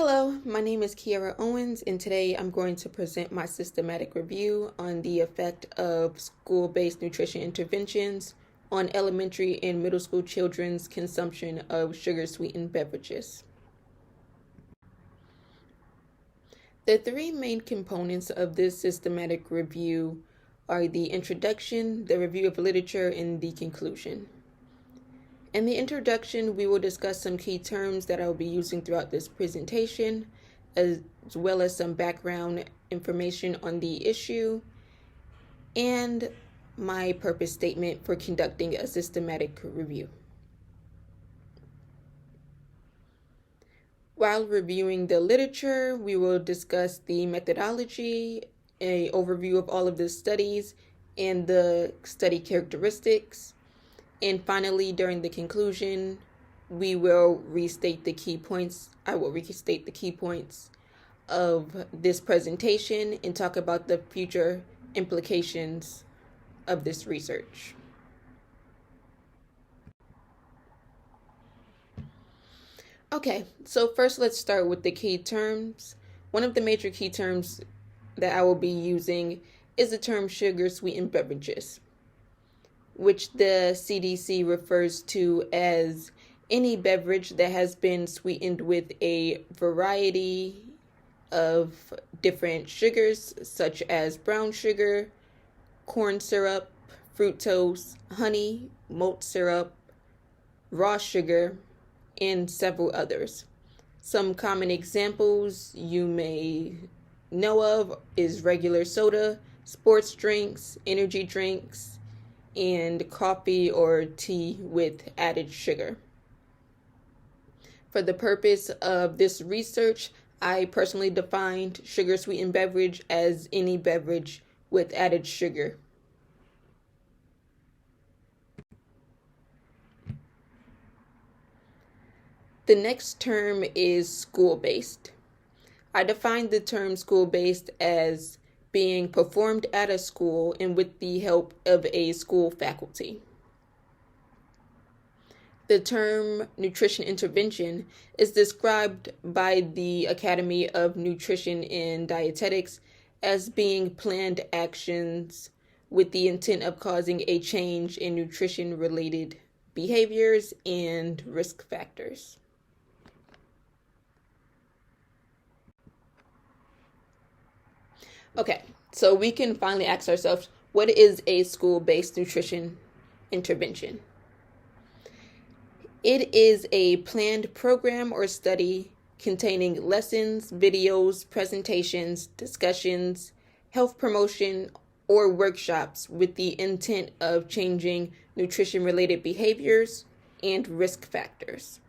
Hello, my name is Kiara Owens, and today I'm going to present my systematic review on the effect of school-based nutrition interventions on elementary and middle school children's consumption of sugar-sweetened beverages. The three main components of this systematic review are the introduction, the review of literature, and the conclusion. In the introduction, we will discuss some key terms that I will be using throughout this presentation, as well as some background information on the issue, and my purpose statement for conducting a systematic review. While reviewing the literature, we will discuss the methodology, an overview of all of the studies, and the study characteristics. And finally, during the conclusion, we will restate the key points. I will restate the key points of this presentation and talk about the future implications of this research. Okay, so first let's start with the key terms. One of the major key terms that I will be using is the term sugar-sweetened beverages, which the CDC refers to as any beverage that has been sweetened with a variety of different sugars, such as brown sugar, corn syrup, fructose, honey, malt syrup, raw sugar, and several others. Some common examples you may know of is regular soda, sports drinks, energy drinks, and coffee or tea with added sugar. For the purpose of this research, I personally defined sugar-sweetened beverage as any beverage with added sugar. The next term is school-based. I defined the term school-based as being performed at a school and with the help of a school faculty. The term nutrition intervention is described by the Academy of Nutrition and Dietetics as being planned actions with the intent of causing a change in nutrition-related behaviors and risk factors. Okay, so we can finally ask ourselves, what is a school-based nutrition intervention? It is a planned program or study containing lessons, videos, presentations, discussions, health promotion, or workshops with the intent of changing nutrition-related behaviors and risk factors.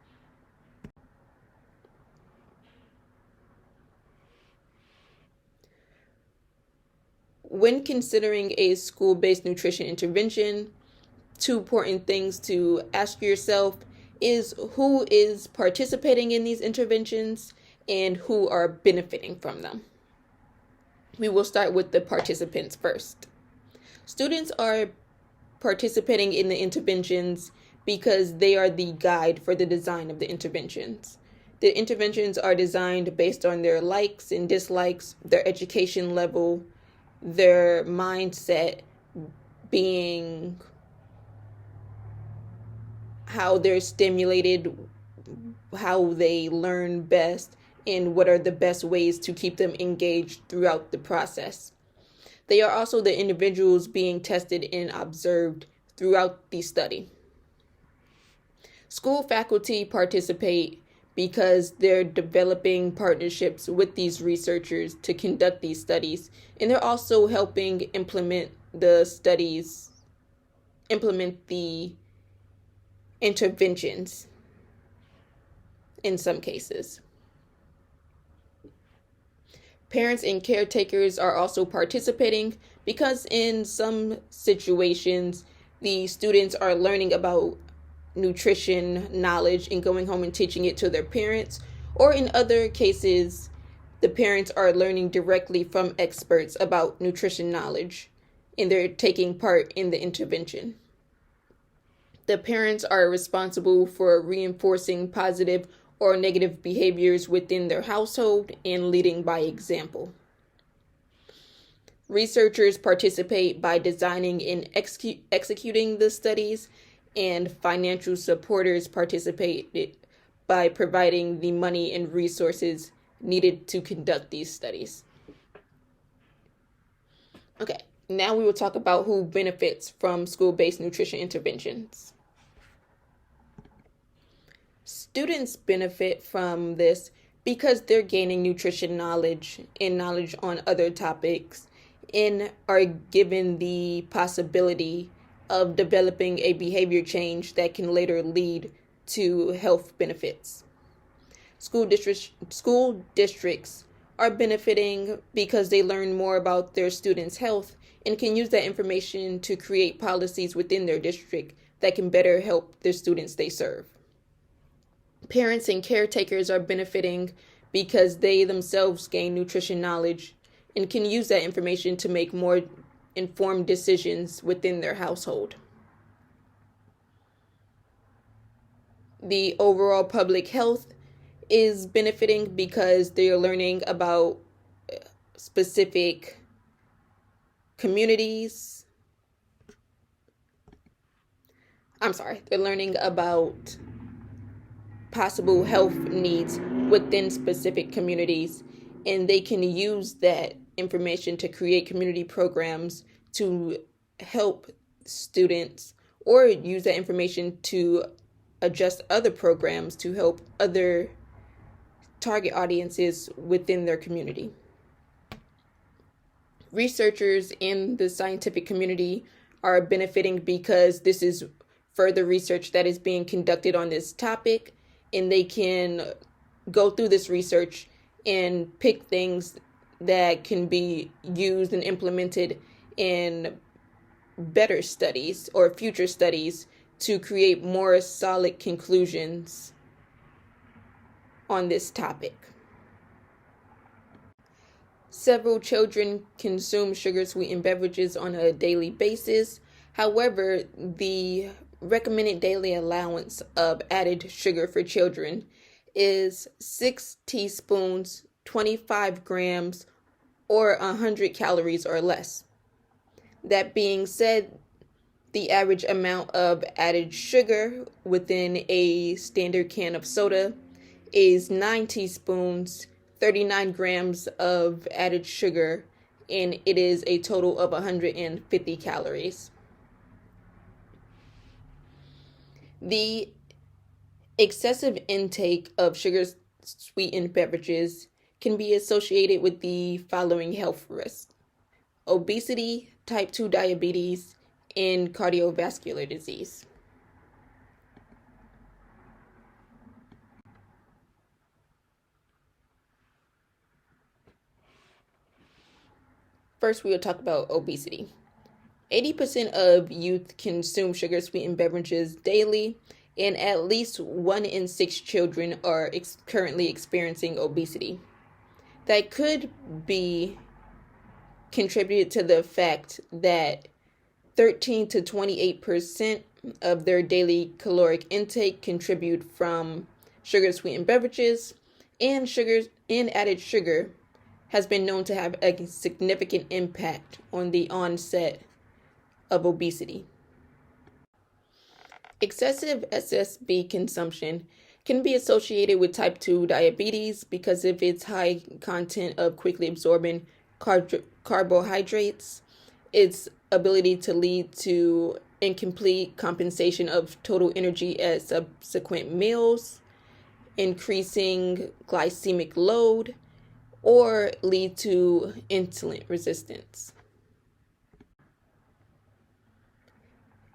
When considering a school-based nutrition intervention, two important things to ask yourself is who is participating in these interventions and who are benefiting from them. We will start with the participants first. Students are participating in the interventions because they are the guide for the design of the interventions. The interventions are designed based on their likes and dislikes, their education level, their mindset being how they're stimulated, how they learn best, and what are the best ways to keep them engaged throughout the process. They are also the individuals being tested and observed throughout the study. School faculty participate because they're developing partnerships with these researchers to conduct these studies, and they're also helping implement the interventions in some cases. Parents and caretakers are also participating because in some situations, the students are learning about nutrition knowledge and going home and teaching it to their parents, or in other cases, the parents are learning directly from experts about nutrition knowledge and they're taking part in the intervention. The parents are responsible for reinforcing positive or negative behaviors within their household and leading by example. Researchers participate by designing and executing the studies, and financial supporters participate by providing the money and resources needed to conduct these studies. Okay, now we will talk about who benefits from school-based nutrition interventions. Students benefit from this because they're gaining nutrition knowledge and knowledge on other topics and are given the possibility of developing a behavior change that can later lead to health benefits. School districts are benefiting because they learn more about their students' health and can use that information to create policies within their district that can better help the students they serve. Parents and caretakers are benefiting because they themselves gain nutrition knowledge and can use that information to make more informed decisions within their household. The overall public health is benefiting because they are learning about specific communities. They're learning about possible health needs within specific communities, and they can use that information to create community programs to help students, or use that information to adjust other programs to help other target audiences within their community. Researchers in the scientific community are benefiting because this is further research that is being conducted on this topic, and they can go through this research and pick things that can be used and implemented in better studies or future studies to create more solid conclusions on this topic. Several children consume sugar-sweetened beverages on a daily basis. However, the recommended daily allowance of added sugar for children is 6 teaspoons, 25 grams, or 100 calories or less. That being said, the average amount of added sugar within a standard can of soda is 9 teaspoons, 39 grams of added sugar, and it is a total of 150 calories. The excessive intake of sugar-sweetened beverages can be associated with the following health risks: obesity, type 2 diabetes, and cardiovascular disease. First, we will talk about obesity. 80% of youth consume sugar-sweetened beverages daily, and at least 1 in 6 children are currently experiencing obesity. That could be contributed to the fact that 13 to 28% of their daily caloric intake contribute from sugar-sweetened beverages, and added sugar has been known to have a significant impact on the onset of obesity. Excessive SSB consumption can be associated with type 2 diabetes because of its high content of quickly absorbing carbohydrates, its ability to lead to incomplete compensation of total energy at subsequent meals, increasing glycemic load, or lead to insulin resistance.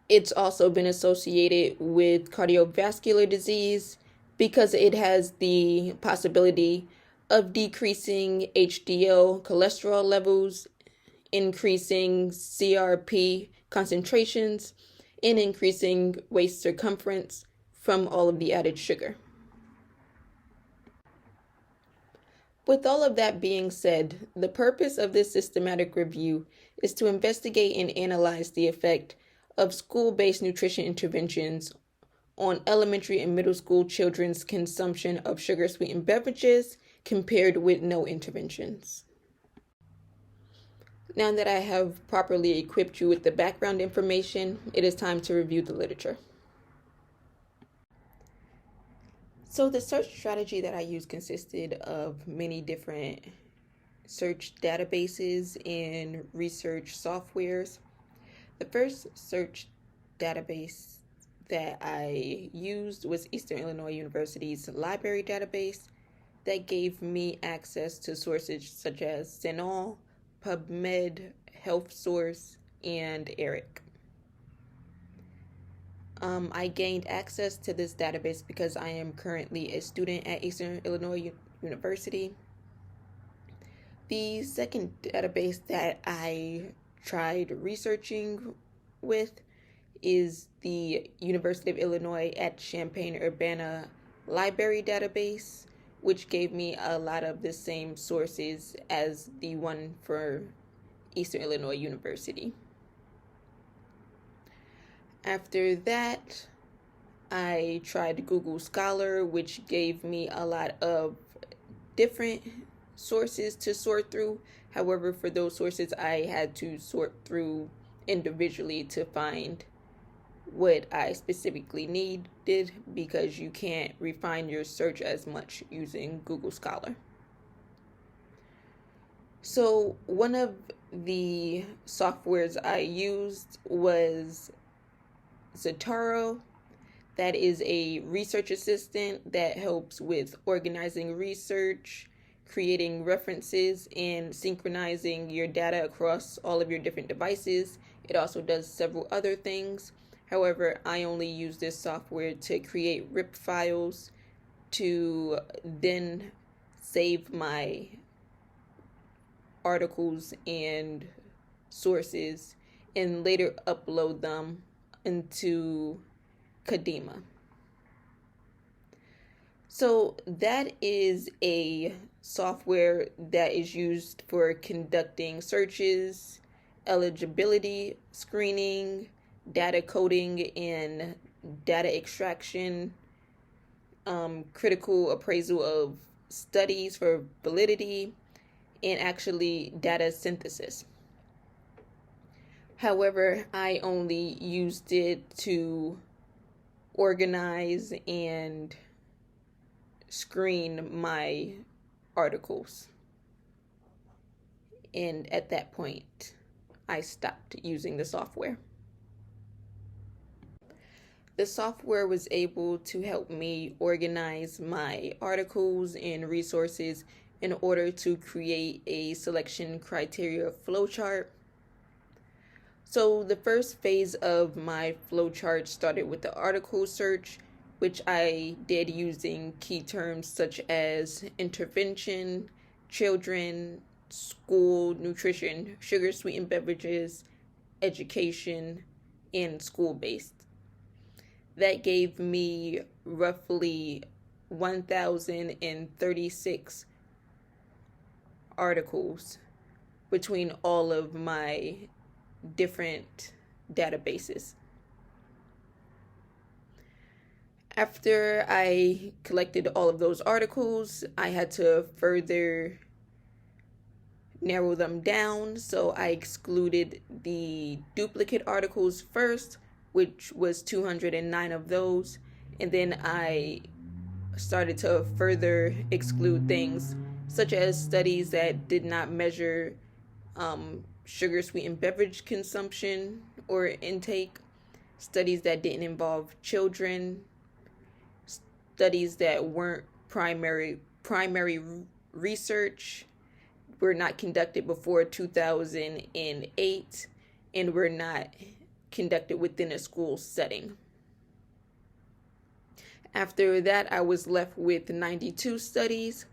It's also been associated with cardiovascular disease because it has the possibility of decreasing HDL cholesterol levels, increasing CRP concentrations, and increasing waist circumference from all of the added sugar. With all of that being said, the purpose of this systematic review is to investigate and analyze the effect of school-based nutrition interventions on elementary and middle school children's consumption of sugar-sweetened beverages compared with no interventions. Now that I have properly equipped you with the background information, it is time to review the literature. So the search strategy that I used consisted of many different search databases and research softwares. The first search database that I used was Eastern Illinois University's library database that gave me access to sources such as CINAHL, PubMed, HealthSource, and ERIC. I gained access to this database because I am currently a student at Eastern Illinois University. The second database that I tried researching with is the University of Illinois at Champaign-Urbana library database, which gave me a lot of the same sources as the one for Eastern Illinois University. After that, I tried Google Scholar, which gave me a lot of different sources to sort through. However, for those sources, I had to sort through individually to find what I specifically needed, because you can't refine your search as much using Google Scholar. So one of the softwares I used was Zotero. That is a research assistant that helps with organizing research, creating references, and synchronizing your data across all of your different devices. It also does several other things. However, I only use this software to create RIP files to then save my articles and sources and later upload them into Kadima. So that is a software that is used for conducting searches, eligibility screening, data coding and data extraction, critical appraisal of studies for validity, and actually data synthesis. However, I only used it to organize and screen my articles. And at that point, I stopped using the software. The software was able to help me organize my articles and resources in order to create a selection criteria flowchart. So the first phase of my flowchart started with the article search, which I did using key terms such as intervention, children, school, nutrition, sugar-sweetened beverages, education, and school-based. That gave me roughly 1,036 articles between all of my different databases. After I collected all of those articles, I had to further narrow them down, so I excluded the duplicate articles first, which was 209 of those, and then I started to further exclude things such as studies that did not measure sugar-sweetened beverage consumption or intake, studies that didn't involve children, studies that weren't primary research, were not conducted before 2008, and were not conducted within a school setting. After that, I was left with 92 studies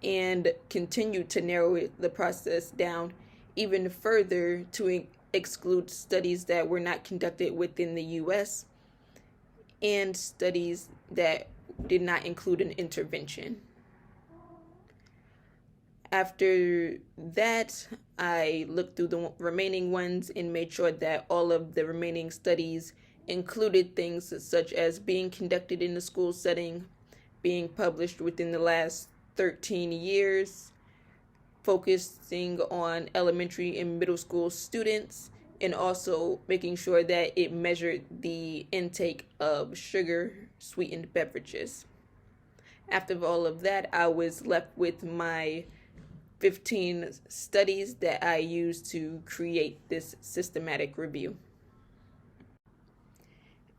and continued to narrow the process down even further to exclude studies that were not conducted within the U.S. and studies that did not include an intervention. After that, I looked through the remaining ones and made sure that all of the remaining studies included things such as being conducted in the school setting, being published within the last 13 years, focusing on elementary and middle school students, and also making sure that it measured the intake of sugar sweetened beverages. After all of that, I was left with my 15 studies that I used to create this systematic review.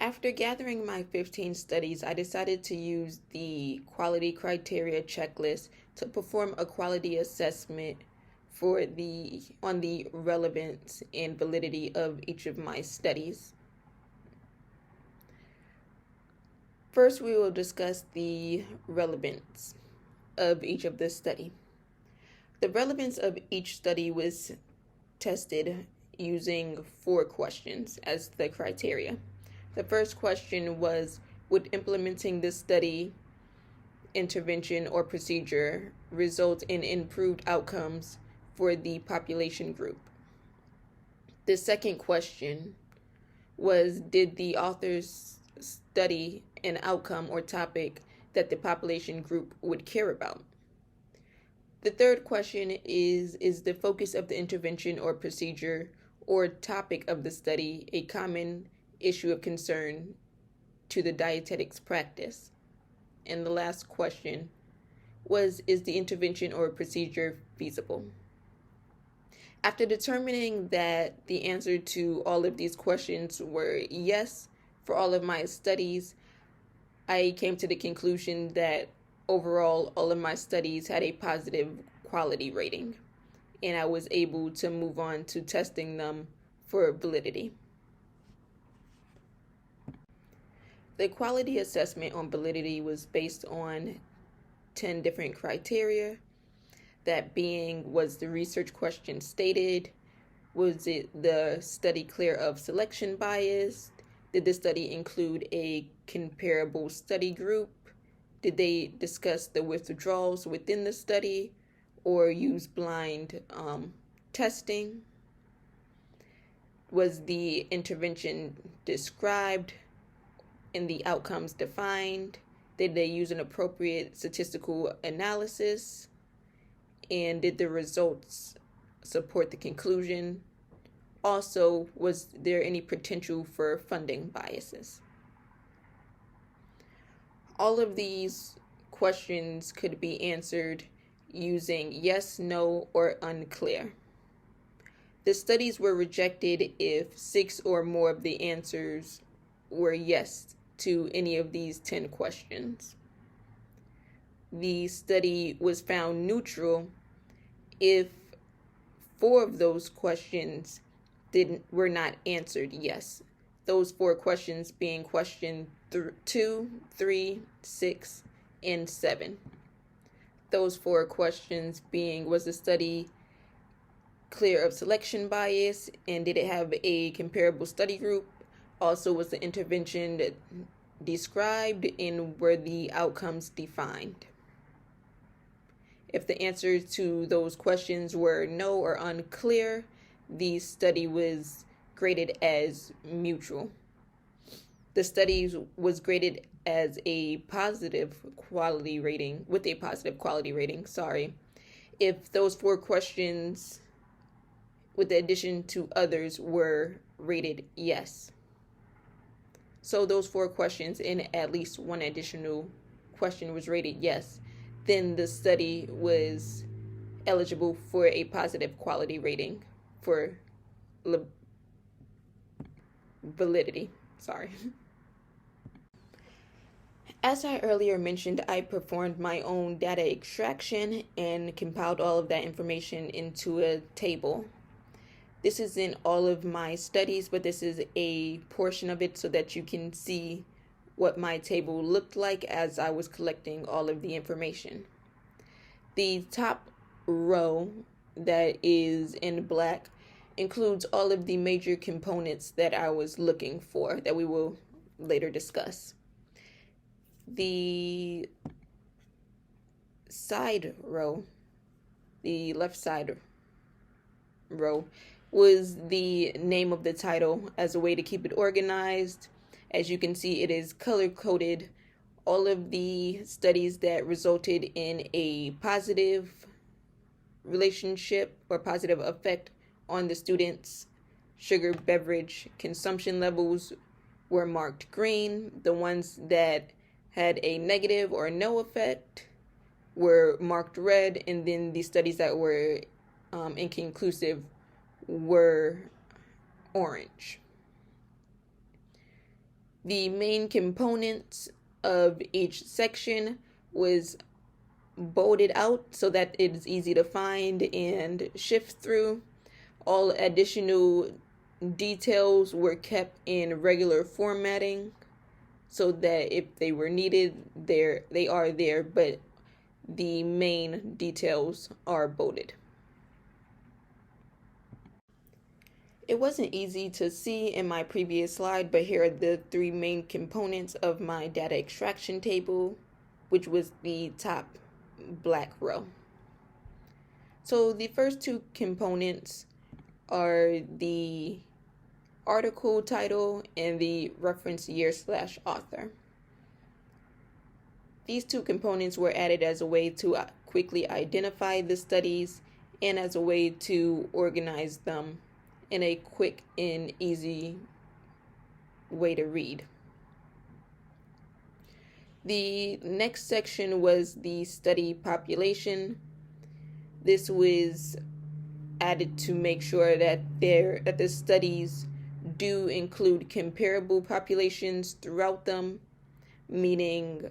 After gathering my 15 studies, I decided to use the quality criteria checklist to perform a quality assessment on the relevance and validity of each of my studies. First, we will discuss the relevance of each of the study. The relevance of each study was tested using 4 questions as the criteria. The first question was, would implementing this study, intervention, or procedure result in improved outcomes for the population group? The second question was, did the authors study an outcome or topic that the population group would care about? The third question is the focus of the intervention or procedure or topic of the study a common issue of concern to the dietetics practice? And the last question was, is the intervention or procedure feasible? After determining that the answer to all of these questions were yes for all of my studies, I came to the conclusion that overall all of my studies had a positive quality rating, and I was able to move on to testing them for validity. The quality assessment on validity was based on 10 different criteria. That being, was the research question stated? Was it the study clear of selection bias? Did the study include a comparable study group? Did they discuss the withdrawals within the study or use blind testing? Was the intervention described and the outcomes defined? Did they use an appropriate statistical analysis? And did the results support the conclusion? Also, was there any potential for funding biases? All of these questions could be answered using yes, no, or unclear. The studies were rejected if 6 or more of the answers were yes to any of these 10 questions. The study was found neutral if 4 of those questions were not answered yes. Those 4 questions being question 2, 3, 6, and 7. Those 4 questions being, was the study clear of selection bias, and did it have a comparable study group? Also, was the intervention described, and were the outcomes defined? If the answers to those questions were no or unclear, the study was graded as mutual. The study was graded as a positive quality rating, with a positive quality rating, if those 4 questions, with the addition to others, were rated yes. So those 4 questions and at least one additional question was rated yes, then the study was eligible for a positive quality rating for validity. As I earlier mentioned, I performed my own data extraction and compiled all of that information into a table. This isn't all of my studies, but this is a portion of it so that you can see what my table looked like as I was collecting all of the information. The top row that is in black includes all of the major components that I was looking for that we will later discuss. The side row, the left side row, was the name of the title as a way to keep it organized. As you can see, it is color coded. All of the studies that resulted in a positive relationship or positive effect on the students' sugar beverage consumption levels were marked green. The ones that had a negative or no effect were marked red, and then the studies that were inconclusive were orange. The main components of each section was bolded out so that it is easy to find and shift through. All additional details were kept in regular formatting so that if they were needed, they are there, but the main details are bolded. It wasn't easy to see in my previous slide, but here are the three main components of my data extraction table, which was the top black row. So the first two components are the article title and the reference year/author. These two components were added as a way to quickly identify the studies and as a way to organize them in a quick and easy way to read. The next section was the study population. This was added to make sure that the studies do include comparable populations throughout them, meaning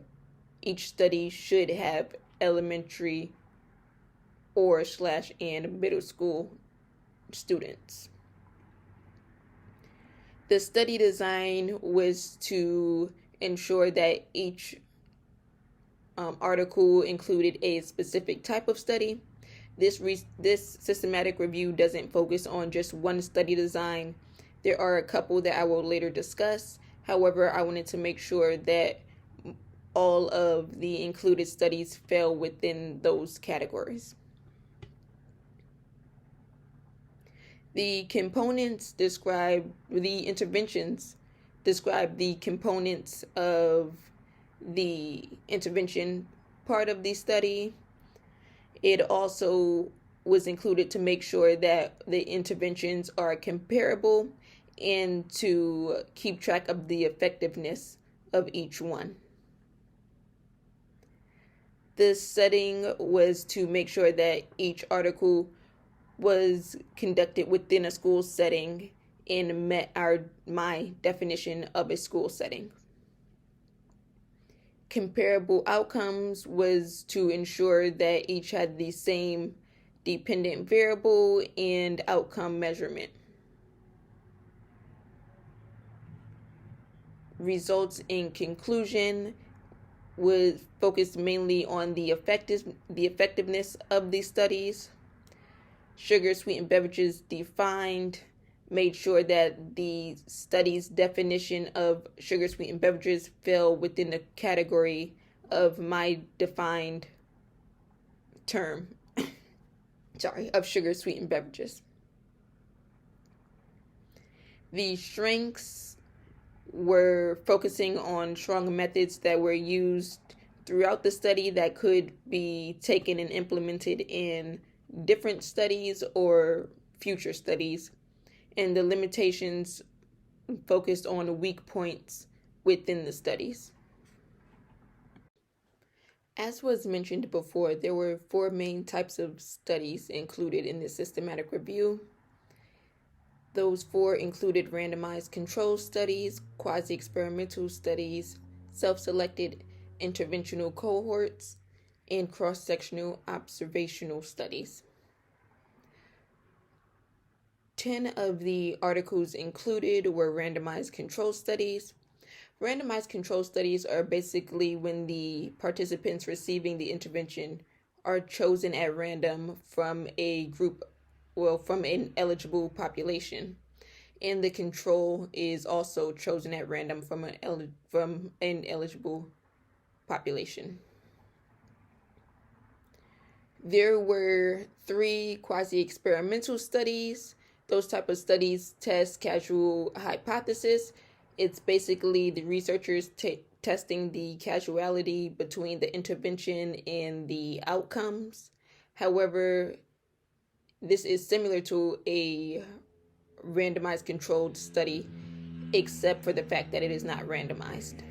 each study should have elementary and middle school students. The study design was to ensure that each article included a specific type of study. This systematic review doesn't focus on just one study design. There are a couple that I will later discuss. However, I wanted to make sure that all of the included studies fell within those categories. The components describe the interventions, describe the components of the intervention part of the study. It also was included to make sure that the interventions are comparable and to keep track of the effectiveness of each one. The setting was to make sure that each article was conducted within a school setting and met my definition of a school setting. Comparable outcomes was to ensure that each had the same dependent variable and outcome measurement. Results in conclusion was focused mainly on the effectiveness of the studies. Sugar-sweetened beverages defined, made sure that the study's definition of sugar-sweetened beverages fell within the category of my defined term, of sugar-sweetened beverages. The strengths were focusing on strong methods that were used throughout the study that could be taken and implemented in different studies or future studies, and the limitations focused on weak points within the studies. As was mentioned before, there were 4 main types of studies included in the systematic review. Those 4 included randomized control studies, quasi-experimental studies, self-selected interventional cohorts, and cross-sectional observational studies. 10 of the articles included were randomized control studies. Randomized control studies are basically when the participants receiving the intervention are chosen at random from from an eligible population. And the control is also chosen at random from an eligible population. There were 3 quasi-experimental studies. those type of studies test causal hypothesis. It's basically the researchers testing the causality between the intervention and the outcomes. However, this is similar to a randomized controlled study, except for the fact that it is not randomized.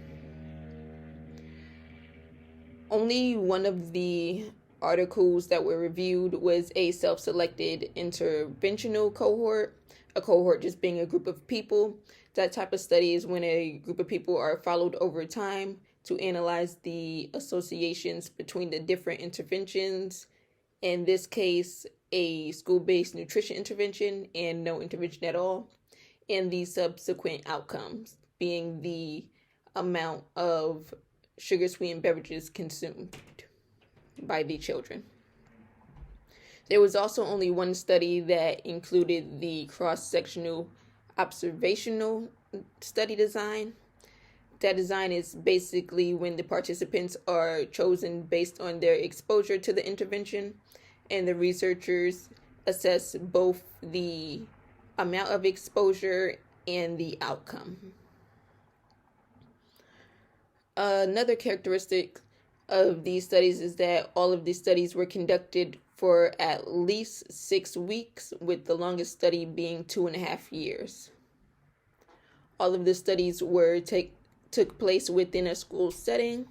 Only one of the articles that were reviewed was a self-selected interventional cohort, a cohort just being a group of people. That type of study is when a group of people are followed over time to analyze the associations between the different interventions. In this case, a school-based nutrition intervention and no intervention at all, and the subsequent outcomes being the amount of sugar-sweetened beverages consumed by the children. There was also only one study that included the cross-sectional observational study design. That design is basically when the participants are chosen based on their exposure to the intervention, and the researchers assess both the amount of exposure and the outcome. Another characteristic of these studies is that all of these studies were conducted for at least 6 weeks, with the longest study being 2.5 years. All of the studies took place within a school setting,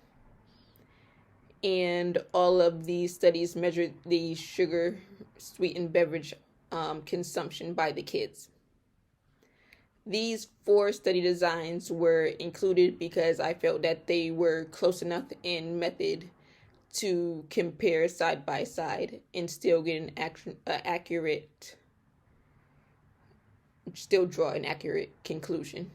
and all of these studies measured the sugar-sweetened beverage consumption by the kids. These 4 study designs were included because I felt that they were close enough in method to compare side by side and still get still draw an accurate conclusion.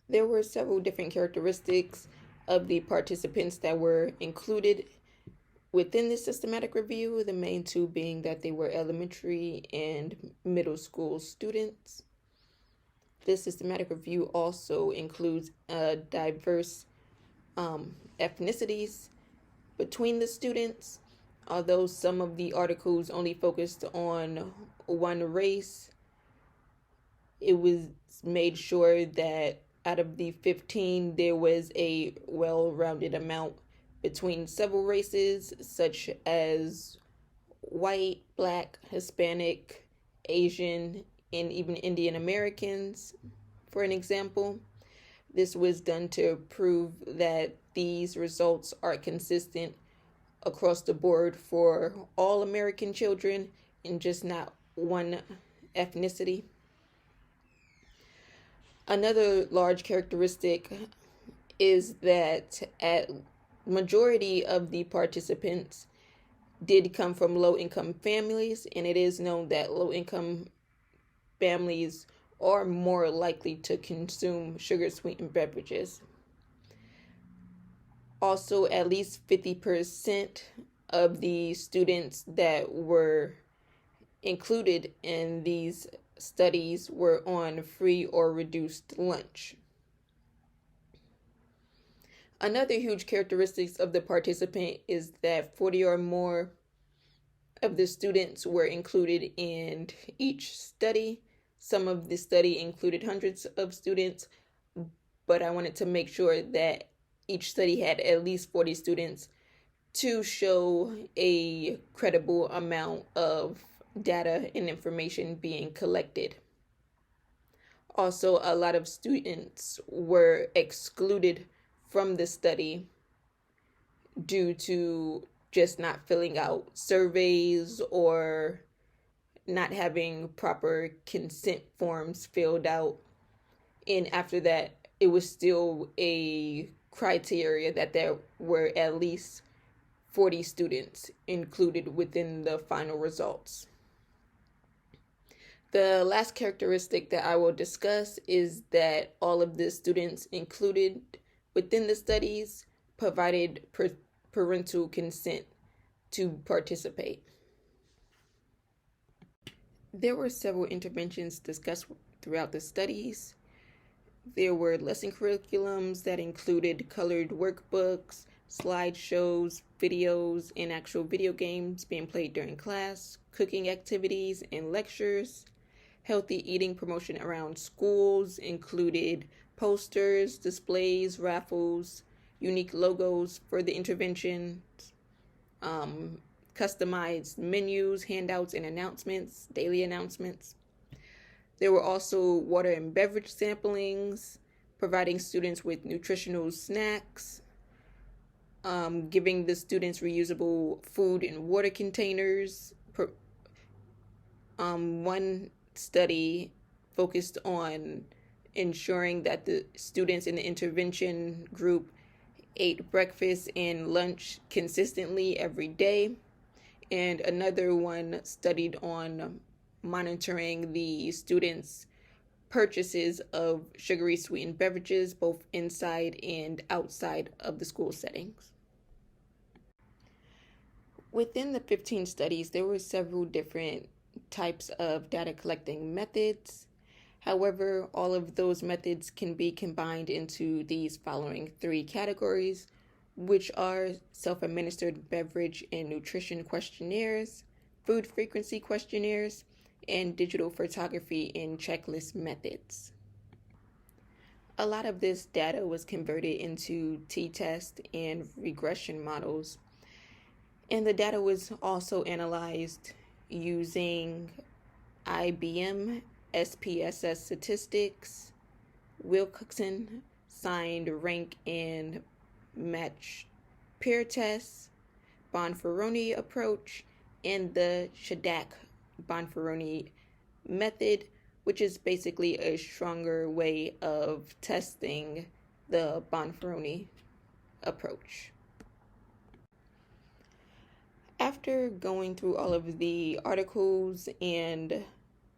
There were several different characteristics of the participants that were included within this systematic review, the main 2 being that they were elementary and middle school students. This systematic review also includes diverse ethnicities between the students. Although some of the articles only focused on one race, it was made sure that out of the 15, there was a well-rounded amount between several races, such as white, black, Hispanic, Asian, and even Indian Americans, for an example. This was done to prove that these results are consistent across the board for all American children and just not one ethnicity. Another large characteristic is that at majority of the participants did come from low-income families, and it is known that low-income families are more likely to consume sugar-sweetened beverages. Also, at least 50% of the students that were included in these studies were on free or reduced lunch. Another huge characteristic of the participant is that 40 or more of the students were included in each study. Some of the study included hundreds of students, but I wanted to make sure that each study had at least 40 students to show a credible amount of data and information being collected. Also, a lot of students were excluded from the study due to just not filling out surveys or not having proper consent forms filled out. And after that, it was still a criteria that there were at least 40 students included within the final results. The last characteristic that I will discuss is that all of the students included within the studies provided parental consent to participate. There were several interventions discussed throughout the studies. There were lesson curriculums that included colored workbooks, slideshows, videos, and actual video games being played during class, cooking activities and lectures. Healthy eating promotion around schools included posters, displays, raffles, unique logos for the intervention, um, customized menus, handouts, and announcements, daily announcements. There were also water and beverage samplings, providing students with nutritional snacks, giving the students reusable food and water containers. One study focused on ensuring that the students in the intervention group ate breakfast and lunch consistently every day. And another one studied on monitoring the students' purchases of sugary sweetened beverages, both inside and outside of the school settings. Within the 15 studies, there were several different types of data collecting methods. However, all of those methods can be combined into these following three categories, which are self-administered beverage and nutrition questionnaires, food frequency questionnaires, and digital photography and checklist methods. A lot of this data was converted into t-test and regression models, and the data was also analyzed using IBM SPSS statistics, Wilcoxon signed rank and match peer tests, Bonferroni approach, and the Shadak-Bonferroni method, which is basically a stronger way of testing the Bonferroni approach. After going through all of the articles and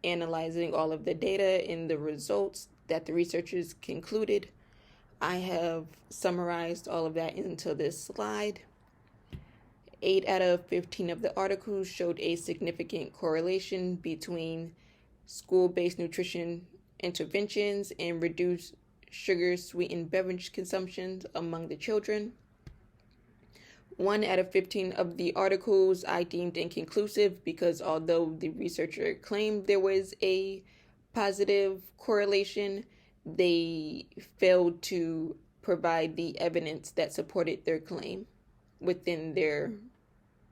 analyzing all of the data and the results that the researchers concluded, I have summarized all of that into this slide. 8 out of 15 of the articles showed a significant correlation between school-based nutrition interventions and reduced sugar-sweetened beverage consumption among the children. 1 out of 15 of the articles I deemed inconclusive because although the researcher claimed there was a positive correlation, they failed to provide the evidence that supported their claim within their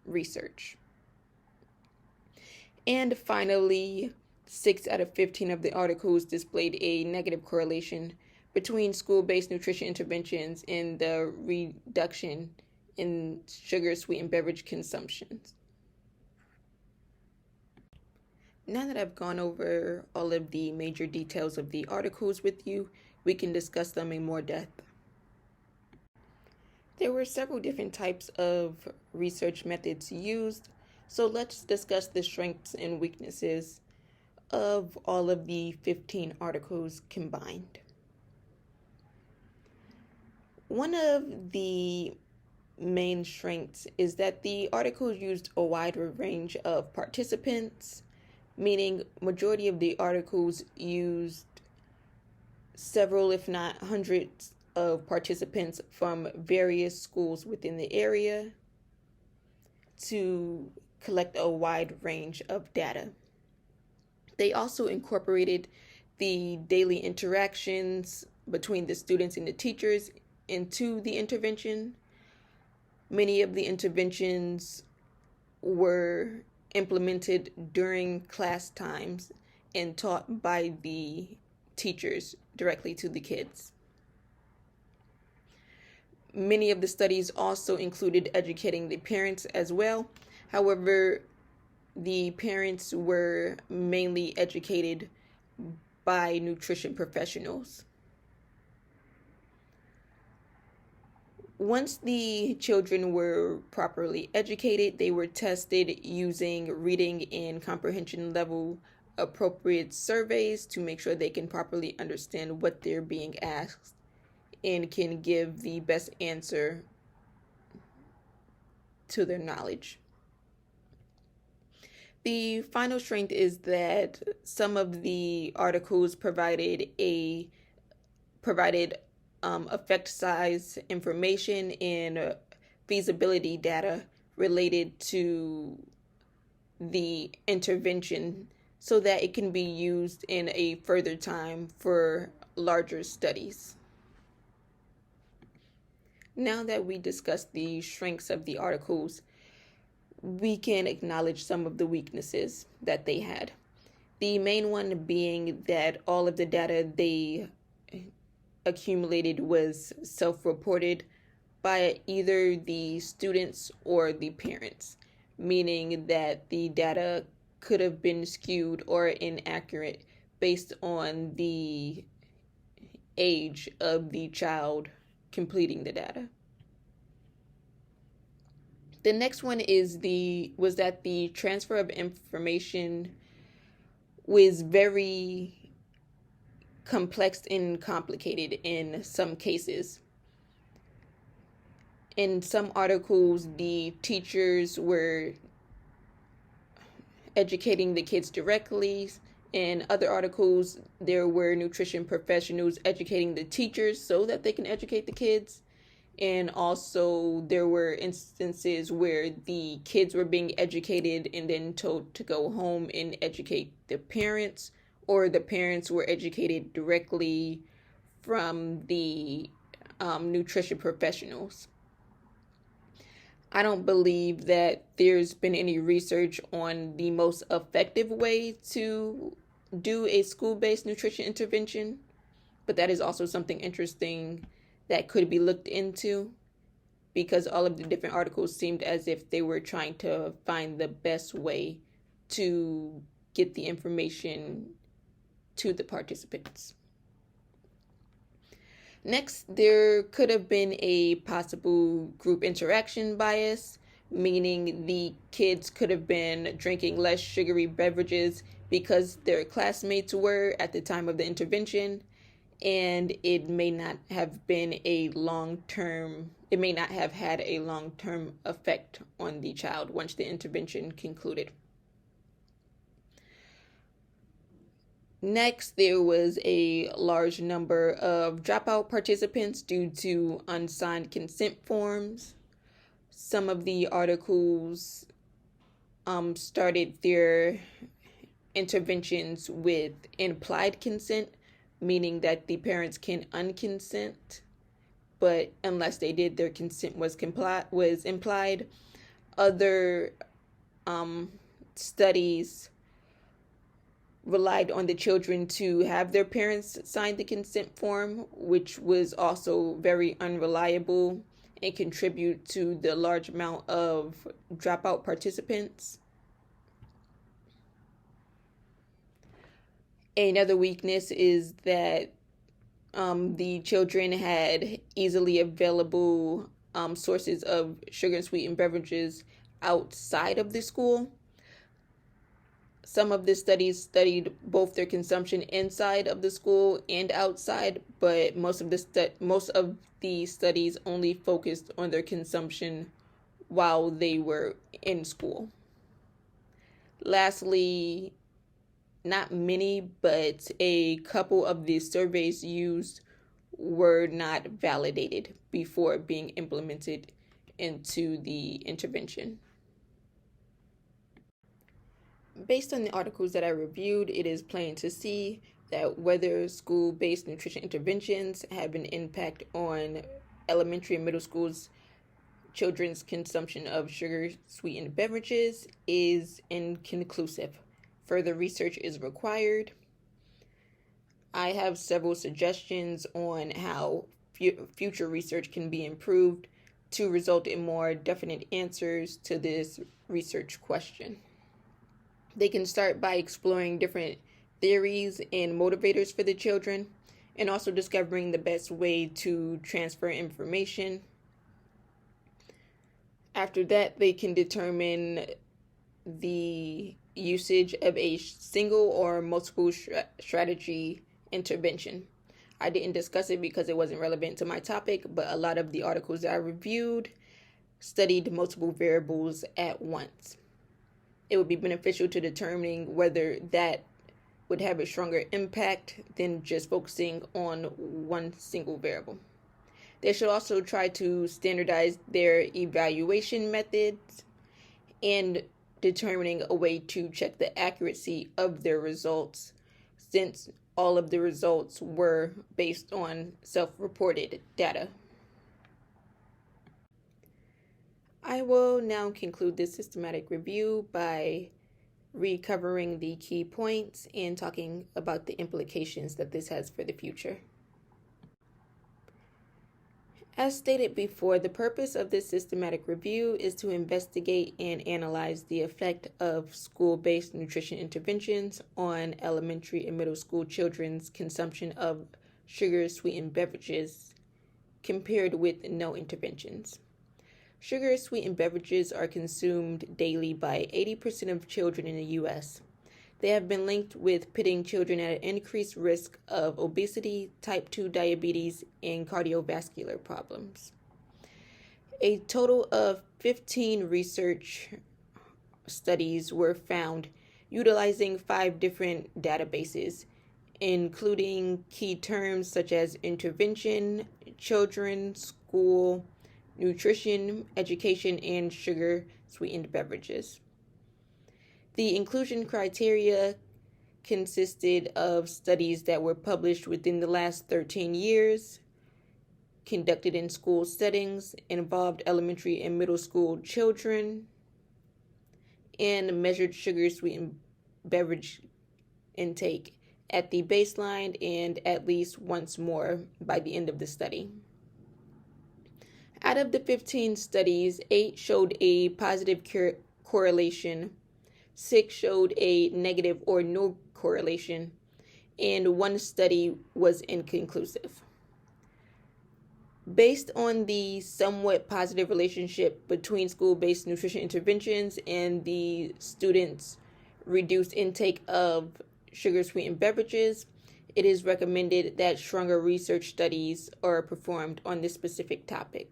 research. And finally, 6 out of 15 of the articles displayed a negative correlation between school-based nutrition interventions and the reduction in sugar-sweetened beverage consumptions. Now that I've gone over all of the major details of the articles with you, we can discuss them in more depth. There were several different types of research methods used, so let's discuss the strengths and weaknesses of all of the 15 articles combined. One of the main strengths is that the articles used a wide range of participants, meaning majority of the articles used several, if not hundreds, of participants from various schools within the area to collect a wide range of data. They also incorporated the daily interactions between the students and the teachers into the intervention. Many of the interventions were implemented during class times and taught by the teachers directly to the kids. Many of the studies also included educating the parents as well. However, the parents were mainly educated by nutrition professionals. Once the children were properly educated, they were tested using reading and comprehension level appropriate surveys to make sure they can properly understand what they're being asked and can give the best answer to their knowledge. The final strength is that some of the articles provided effect size information and feasibility data related to the intervention so that it can be used in a further time for larger studies. Now that we discussed the strengths of the articles, we can acknowledge some of the weaknesses that they had. The main one being that all of the data they accumulated was self-reported by either the students or the parents, meaning that the data could have been skewed or inaccurate based on the age of the child completing the data. The next one was that the transfer of information was very complex and complicated in some cases. In some articles, the teachers were educating the kids directly. In other articles, there were nutrition professionals educating the teachers so that they can educate the kids. And also, there were instances where the kids were being educated and then told to go home and educate the parents, or the parents were educated directly from the nutrition professionals. I don't believe that there's been any research on the most effective way to do a school-based nutrition intervention, but that is also something interesting that could be looked into, because all of the different articles seemed as if they were trying to find the best way to get the information to the participants. Next, there could have been a possible group interaction bias, meaning the kids could have been drinking less sugary beverages because their classmates were at the time of the intervention, and it may not have had a long-term effect on the child once the intervention concluded. Next, there was a large number of dropout participants due to unsigned consent forms. Some of the articles started their interventions with implied consent, meaning that the parents can unconsent, but unless they did, their consent was implied. Other studies relied on the children to have their parents sign the consent form, which was also very unreliable and contribute to the large amount of dropout participants. Another weakness is that the children had easily available sources of sugar-sweetened beverages outside of the school. Some of the studies studied both their consumption inside of the school and outside, but most of the studies only focused on their consumption while they were in school. Lastly, not many, but a couple of the surveys used were not validated before being implemented into the intervention. Based on the articles that I reviewed, it is plain to see that whether school-based nutrition interventions have an impact on elementary and middle schools' children's consumption of sugar-sweetened beverages is inconclusive. Further research is required. I have several suggestions on how future research can be improved to result in more definite answers to this research question. They can start by exploring different theories and motivators for the children, and also discovering the best way to transfer information. After that, they can determine the usage of a single or multiple strategy intervention. I didn't discuss it because it wasn't relevant to my topic, but a lot of the articles that I reviewed studied multiple variables at once. It would be beneficial to determining whether that would have a stronger impact than just focusing on one single variable. They should also try to standardize their evaluation methods and determining a way to check the accuracy of their results, since all of the results were based on self-reported data. I will now conclude this systematic review by recovering the key points and talking about the implications that this has for the future. As stated before, the purpose of this systematic review is to investigate and analyze the effect of school-based nutrition interventions on elementary and middle school children's consumption of sugar-sweetened beverages compared with no interventions. Sugar-sweetened beverages are consumed daily by 80% of children in the U.S. They have been linked with putting children at an increased risk of obesity, type 2 diabetes, and cardiovascular problems. A total of 15 research studies were found utilizing 5 different databases, including key terms such as intervention, children, school, nutrition, education, and sugar-sweetened beverages. The inclusion criteria consisted of studies that were published within the last 13 years, conducted in school settings, involved elementary and middle school children, and measured sugar-sweetened beverage intake at the baseline and at least once more by the end of the study. Out of the 15 studies, 8 showed a positive correlation, 6 showed a negative or no correlation, and 1 study was inconclusive. Based on the somewhat positive relationship between school-based nutrition interventions and the students' reduced intake of sugar-sweetened beverages, it is recommended that stronger research studies are performed on this specific topic.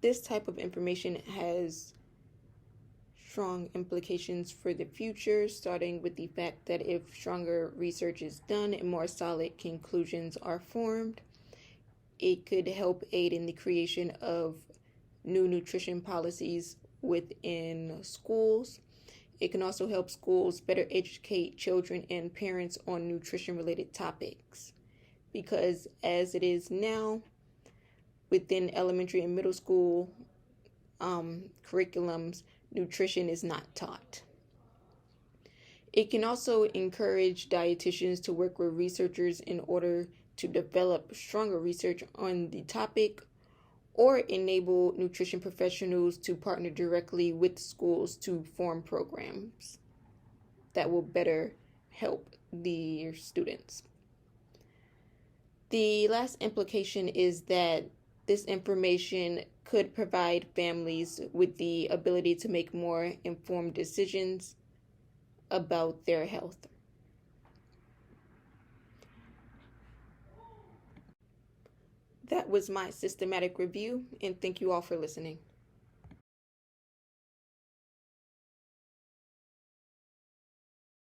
This type of information has strong implications for the future, starting with the fact that if stronger research is done and more solid conclusions are formed, it could help aid in the creation of new nutrition policies within schools. It can also help schools better educate children and parents on nutrition-related topics, because as it is now, within elementary and middle school curriculums, nutrition is not taught. It can also encourage dietitians to work with researchers in order to develop stronger research on the topic, or enable nutrition professionals to partner directly with schools to form programs that will better help the students. The last implication is that this information could provide families with the ability to make more informed decisions about their health. That was my systematic review, and thank you all for listening.